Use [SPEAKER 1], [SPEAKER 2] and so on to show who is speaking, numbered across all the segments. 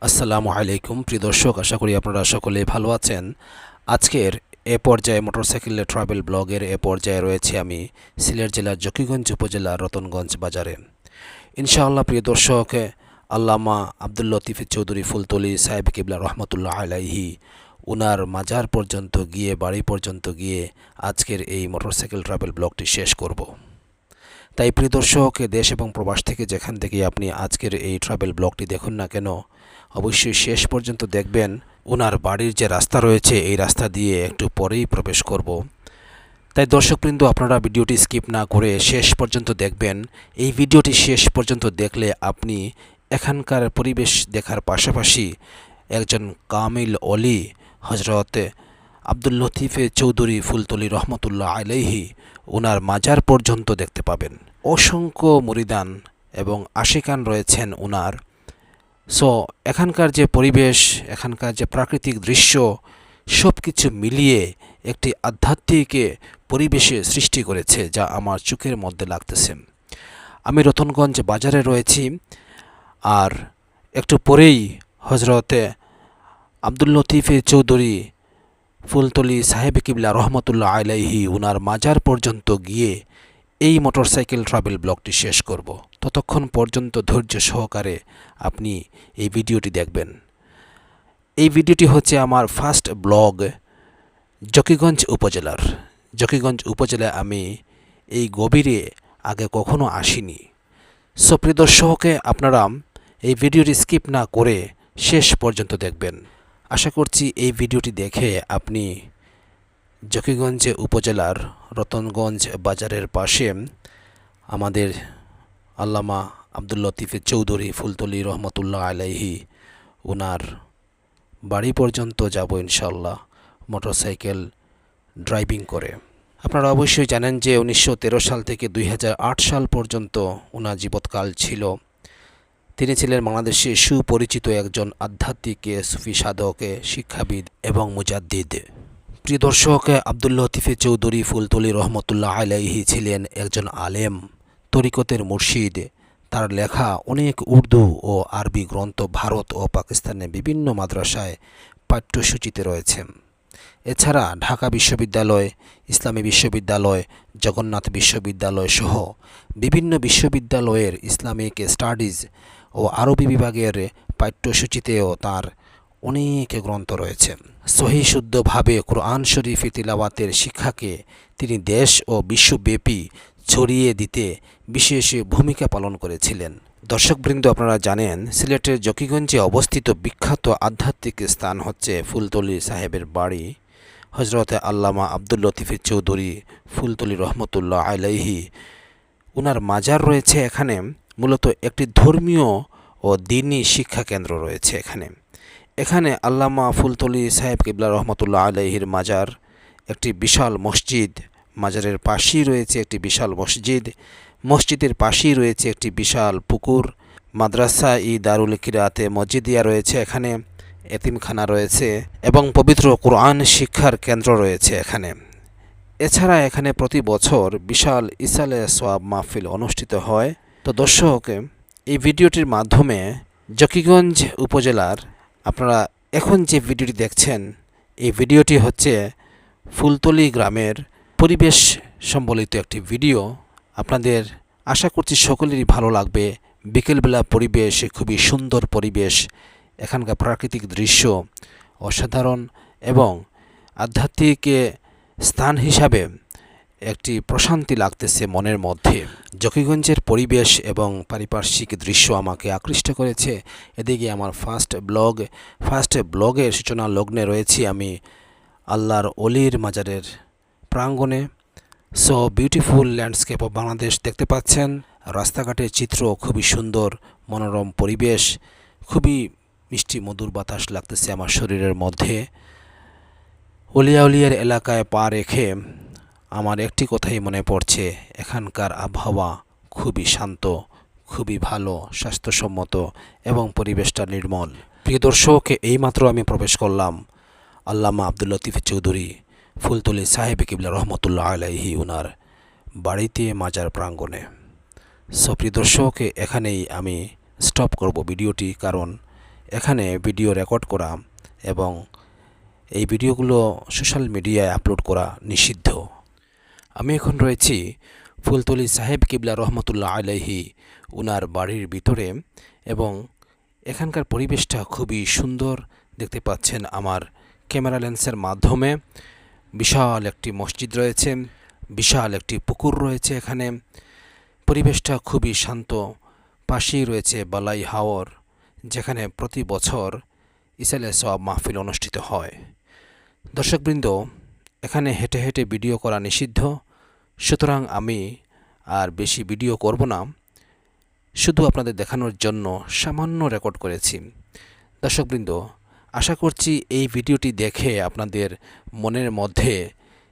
[SPEAKER 1] আসসালামু আলাইকুম প্রিয় দর্শক, আশা করি আপনারা সকলে ভালো আছেন। আজকের এ পর্যায়ে মোটরসাইকেলের ট্রাভেল ব্লগের এ পর্যায়ে রয়েছে আমি সিলেট জেলার জকিগঞ্জ উপজেলার রতনগঞ্জ বাজারে। ইনশাআল্লাহ প্রিয় দর্শক, আল্লামা আব্দুল লতিফ চৌধুরী ফুলতলি সাহেব কিবলা রহমতুল্লাহ আলাইহি উনার মাজার পর্যন্ত গিয়ে, বাড়ি পর্যন্ত গিয়ে আজকের এই মোটরসাইকেল ট্রাভেল ব্লগটি শেষ করব। তাই প্রিয় দর্শক, দেশ এবং প্রবাস থেকে যেখান থেকে আপনি আজকের এই ট্রাভেল ব্লগটি দেখুন না কেন, অবশ্যই শেষ পর্যন্ত দেখবেন। ওনার বাড়ির যে রাস্তা রয়েছে এই রাস্তা দিয়ে একটু পরেই প্রবেশ করব। তাই দর্শকবৃন্দ, আপনারা ভিডিওটি স্কিপ না করে শেষ পর্যন্ত দেখবেন। এই ভিডিওটি শেষ পর্যন্ত দেখলে আপনি এখানকার পরিবেশ দেখার পাশাপাশি একজন কামিল অলি হজরত আব্দুল লতিফ চৌধুরী ফুলতলি রহমতুল্লাহ আলাইহি ওনার মাজার পর্যন্ত দেখতে পাবেন। অসংখ্য মুরিদান এবং আশিকান রয়েছেন ওনার। সো এখানকার যে পরিবেশ, এখানকার যে প্রাকৃতিক দৃশ্য, সব কিছু মিলিয়ে একটি আধ্যাত্মিক পরিবেশে সৃষ্টি করেছে, যা আমার চোখের মধ্যে লাগতেছে। আমি রতনগঞ্জ বাজারে রয়েছি, আর একটু পরেই হজরতে আব্দুল লতিফ চৌধুরী ফুলতলি সাহেব কিবলা রহমতুল্লাহ আলাইহি উনার মাজার পর্যন্ত গিয়ে এই মোটরসাইকেল ট্রাভেল ব্লগটি শেষ করব। ততক্ষণ পর্যন্ত ধৈর্য সহকারে আপনি এই ভিডিওটি দেখবেন। এই ভিডিওটি হচ্ছে আমার ফার্স্ট ব্লগ জকিগঞ্জ উপজেলার। জকিগঞ্জ উপজেলায় আমি এই গভীরে আগে কখনো আসিনি। সো প্রিয় দর্শককে, আপনারা এই ভিডিওটি স্কিপ না করে শেষ পর্যন্ত দেখবেন। আশা করছি এই ভিডিওটি দেখে আপনি জকিগঞ্জ উপজেলার রতনগঞ্জ বাজারের পাশে আমাদের আল্লামা আব্দুল লতিফ চৌধুরী ফুলতলি রহমতুল্লাহ আলাইহি ওনার বাড়ি পর্যন্ত যাব ইনশাআল্লাহ মোটরসাইকেল ড্রাইভিং করে। আপনারা অবশ্যই জানেন যে 1913 সাল থেকে 2008 সাল পর্যন্ত ওনার জীবৎকাল ছিল। তিনি ছিলেন বাংলাদেশে সুপরিচিত একজন আধ্যাত্মিক সুফি সাধক, শিক্ষাবিদ এবং মুজাদ্দিদ। প্রিয় দর্শক, আব্দুল লতিফ চৌধুরী ফুলতলি রহমতুল্লাহ আলাইহি ছিলেন একজন আলেম, তরিকতের মুর্শিদ। তার লেখা অনেক উর্দু ও আরবি গ্রন্থ ভারত ও পাকিস্তানের বিভিন্ন মাদ্রাসায় পাঠ্যসূচিতে রয়েছে। এছাড়া ঢাকা বিশ্ববিদ্যালয়, ইসলামী বিশ্ববিদ্যালয়, জগন্নাথ বিশ্ববিদ্যালয় সহ বিভিন্ন বিশ্ববিদ্যালয়ের ইসলামিক স্টাডিজ ও আরবি বিভাগের পাঠ্যসূচিতেও তার অনেক গ্রন্থ রয়েছে। সহি শুদ্ধভাবে কোরআন শরীফ তিলাওয়াতের শিক্ষাকে তিনি দেশ ও বিশ্বব্যাপী ছড়িয়ে দিতে বিশেষ ভূমিকা পালন করেছিলেন। দর্শকবৃন্দ, আপনারা জানেন সিলেটের জকিগঞ্জে অবস্থিত বিখ্যাত আধ্যাত্মিক স্থান হচ্ছে ফুলতলি সাহেবের বাড়ি হজরতে আল্লামা আব্দুল লতিফ চৌধুরী ফুলতলি রহমতুল্লাহ আলাইহি ওনার মাজার রয়েছে এখানে। মূলত একটি ধর্মীয় ও দ্বীনি শিক্ষা কেন্দ্র রয়েছে এখানে আল্লামা ফুলতলি সাহেব কিবলা রহমতুল্লাহ আলাইহির মাজার, একটি বিশাল মসজিদ, মাজারের পাশেই রয়েছে একটি বিশাল মসজিদ, মসজিদের পাশেই রয়েছে একটি বিশাল পুকুর, মাদ্রাসা ই দারুল কিরাতে মসজিদিয়া রয়েছে এখানে, এতিমখানা রয়েছে এবং পবিত্র কোরআন শিক্ষার কেন্দ্র রয়েছে এখানে। এছাড়া এখানে প্রতি বছর বিশাল ইসালে সোয়াব মাহফিল অনুষ্ঠিত হয়। তো দর্শক, এই ভিডিওটির মাধ্যমে জকিগঞ্জ উপজেলার আপনারা এখন যে ভিডিওটি দেখছেন, এই ভিডিওটি হচ্ছে ফুলতলি গ্রামের পরিবেশ সম্বলিত একটি ভিডিও। আপনাদের আশা করছি সকলেরই ভালো লাগবে। বিকেলবেলা পরিবেশ খুবই সুন্দর পরিবেশ, এখানকার প্রাকৃতিক দৃশ্য অসাধারণ এবং আধ্যাত্মিক স্থান হিসাবে একটি প্রশান্তি লাগতেছে মনের মধ্যে। জকিগঞ্জের পরিবেশ এবং পারিপার্শ্বিক দৃশ্য আমাকে আকৃষ্ট করেছে। এদিকে আমার ফার্স্ট ব্লগের সূচনা লগ্নে রয়েছি আমি আল্লাহর অলির মাজারের প্রাঙ্গণে। So beautiful landscape of Bangladesh দেখতে পাচ্ছেন। রাস্তাঘাটের চিত্র খুবই সুন্দর, মনোরম পরিবেশ, খুবই মিষ্টি মধুর বাতাস লাগতেছে আমার শরীরের মধ্যে। উলিয়াউলিয়ার এলাকায় পা রেখে আমার একটি কথাই মনে পড়ছে, এখানকার আবহাওয়া খুবই শান্ত, খুবই ভালো, স্বাস্থ্যসম্মত এবং পরিবেশটা নির্মল। প্রিয় দর্শক, এইমাত্র আমি প্রবেশ করলাম আল্লামা আব্দুল লতিফ চৌধুরী ফুলতলি সাহেব কিবলা রহমতুল্লাহ আলাইহি ওনার বাড়িতে মাজার প্রাঙ্গণে। সো প্রিয় দর্শক, এখানেই আমি স্টপ করব ভিডিওটি, কারণ এখানে ভিডিও রেকর্ড করা এবং এই ভিডিওগুলো সোশ্যাল মিডিয়ায় আপলোড করা নিষিদ্ধ। আমি এখন রয়েছি ফুলতলি সাহেব কিবলা রহমতুল্লাহ আলাইহি উনার বাড়ির ভিতরে এবং এখানকার পরিবেশটা খুবই সুন্দর দেখতে পাচ্ছেন আমার ক্যামেরা লেন্সের মাধ্যমে। বিশাল একটি মসজিদ রয়েছে, বিশাল একটি পুকুর রয়েছে এখানে। পরিবেশটা খুবই শান্ত। পাশেই রয়েছে বালাই হাওর, যেখানে প্রতি বছর ইসালে সওয়াব মাহফিল অনুষ্ঠিত হয়। দর্শকবৃন্দ, এখানে হেঁটে হেঁটে ভিডিও করা নিষিদ্ধ, সুতরাং আমি আর বেশি ভিডিও করব না, শুধু আপনাদের দেখানোর জন্য সামান্য রেকর্ড করেছি। দর্শকবৃন্দ, আশা করছি এই ভিডিওটি দেখে আপনাদের মনের মধ্যে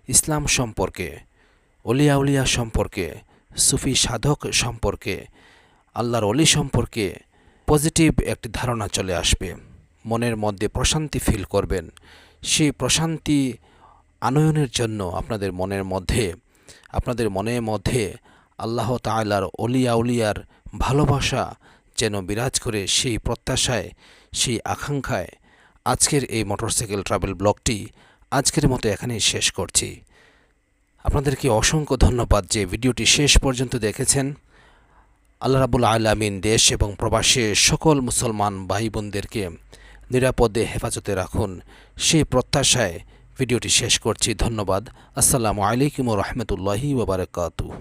[SPEAKER 1] ইসলাম সম্পর্কে, অলিয়া উলিয়া সম্পর্কে, সুফি সাধক সম্পর্কে, আল্লাহর অলি সম্পর্কে পজিটিভ একটি ধারণা চলে আসবে। মনের মধ্যে প্রশান্তি ফিল করবেন। সেই প্রশান্তি আনয়নের জন্য আপনাদের মনের মধ্যে আল্লাহ তাআলার অলিয়া উলিয়ার ভালোবাসা যেন বিরাজ করে, সেই প্রত্যাশায়, সেই আকাঙ্ক্ষায় আজকের এই মোটরসাইকেল ট্রাভেল ব্লগটি আজকের মতো এখানেই শেষ করছি। আপনাদেরকে অসংখ্য ধন্যবাদ যে ভিডিওটি শেষ পর্যন্ত দেখেছেন। আল্লাহ রাব্বুল আলামিন দেশ এবং প্রবাসী সকল মুসলমান ভাই বোনদেরকে নিরাপদে হেফাজতে রাখুন, সেই প্রত্যাশায় ভিডিওটি শেষ করছি। ধন্যবাদ। আসসালামু আলাইকুম ওয়া রাহমাতুল্লাহি ওয়া বারাকাতুহু।